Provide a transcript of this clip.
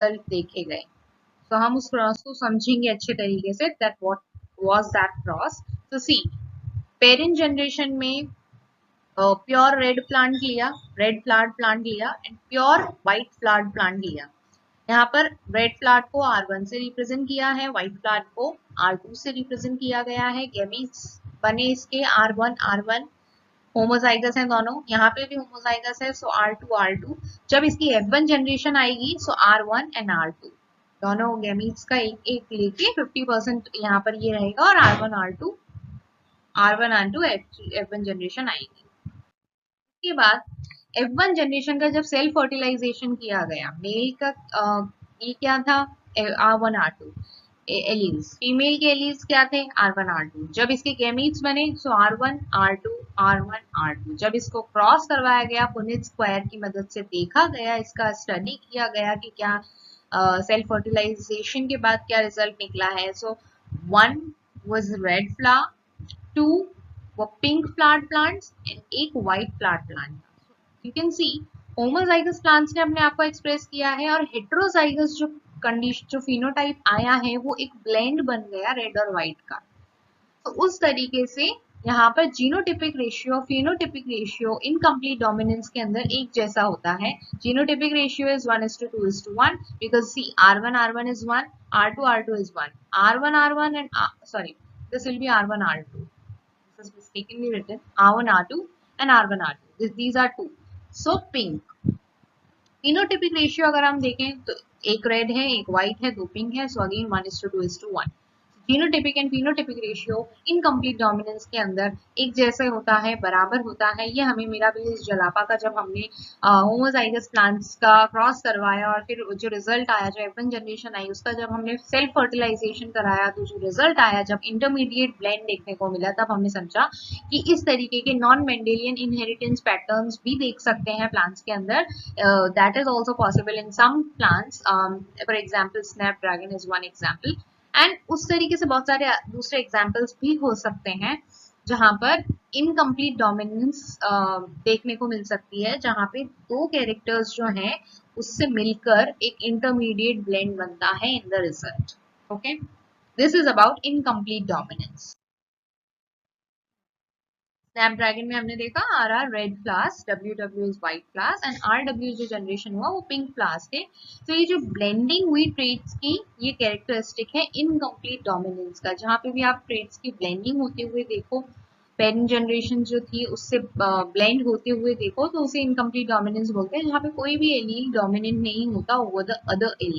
Result देखे गए। तो हम उस क्रॉस को समझेंगे अच्छे तरीके से, that what was that cross. तो सी, पेरेंट जनरेशन में प्योर रेड प्लांट लिया, रेड फ्लावर्ड प्लांट लिया and pure white flowered plant लिया। यहाँ पर रेड फ्लावर्ड को R1 से रिप्रेजेंट किया है, व्हाइट फ्लावर्ड को R2 से रिप्रेजेंट किया गया है। गेमीट्स बने इसके R1 R1, होमोजाइगस है दोनों, यहाँ पे भी होमोजाइगस है, सो R2 जब इसकी F1 जनरेशन आएगी सो R1 एंड R2 दोनों गेमीट्स का एक एक लेके 50% यहाँ पर ये रहेगा और R1 R2 F1 जनरेशन आएगी। उसके बाद F1 जनरेशन का जब सेल्फ फर्टिलाइजेशन किया गया, मेल का ये क्या था, R1 R2 एलील्स, फीमेल के एलील्स क्या थे, R1 R2। जब इसके गैमीट्स बने सो R1 R2 R1 R2। जब इसको क्रॉस करवाया गया पुनेट स्क्वायर की मदद से, देखा गया, इसका स्टडी किया गया कि क्या सेल्फ फर्टिलाइजेशन के बाद क्या रिजल्ट निकला है। सो 1 was रेड फ्लावर, 2 वो पिंक फ्लावर्ड प्लांट्स एंड एक white flowered plant. You can see homozygous plants ने अपने आप को एक्सप्रेस किया है और हेट्रोजाइगस जो कंडीशन, जो फिनोटाइप आया है वो एक ब्लेंड बन गया रेड और व्हाइट का। तो उस तरीके से यहाँ पर genotypic ratio, phenotypic ratio incomplete dominance के अंदर एक जैसा होता है। Genotypic ratio is 1:2:1 because see R1 is 1, R2 is 1, R1 and sorry, this will be R1 R2, this is mistakenly written R1 R2 and R1 R2, these are 2, so pink। Phenotypic ratio अगर हम देखें तो एक red है, एक white है, दो pink है, so again 1:2:1। Genotypic and phenotypic ratio incomplete dominance के अंदर एक जैसे होता है, बराबर होता है। ये हमें मिराबिलिस जलापा का जब हमने होमोजाइगस प्लांट्स का क्रॉस करवाया और फिर जो रिजल्ट आया, जो F1 जनरेशन आई, उसका जब हमने सेल्फ फर्टिलाइजेशन कराया तो जो रिजल्ट आया, जब इंटरमीडिएट ब्लेंड देखने को मिला, तब हमने समझा कि इस तरीके के नॉन मेंडेलियन इनहेरिटेंस पैटर्न्स भी देख सकते हैं प्लांट्स के अंदर। That is also possible in some plants, for example snapdragon is one example, and उस तरीके से बहुत सारे दूसरे एग्जाम्पल्स भी हो सकते हैं जहां पर इनकम्प्लीट डोमिनेंस देखने को मिल सकती है, जहां पे दो कैरेक्टर्स जो हैं उससे मिलकर एक इंटरमीडिएट ब्लेंड बनता है in the result. Okay, this is about incomplete dominance. Snapdragon में हमने देखा RR red flowers, WW is white flowers and RW जो जनरेशन हुआ वो पिंक फ्लावर्स थे। तो ये जो ब्लेंडिंग हुई ट्रेड्स की, ये कैरेक्टरिस्टिक है इनकम्प्लीट डोमिनेंस का। जहां पे भी आप ट्रेड्स की ब्लेंडिंग होते हुए देखो, पेरेंट जनरेशन जो थी उससे ब्लेंड होते हुए देखो, तो उसे इनकम्प्लीट डोमिनेंस बोलते हैं, जहाँ पे कोई भी एलील डोमिनेंट नहीं होता ओवर द अदर एलील।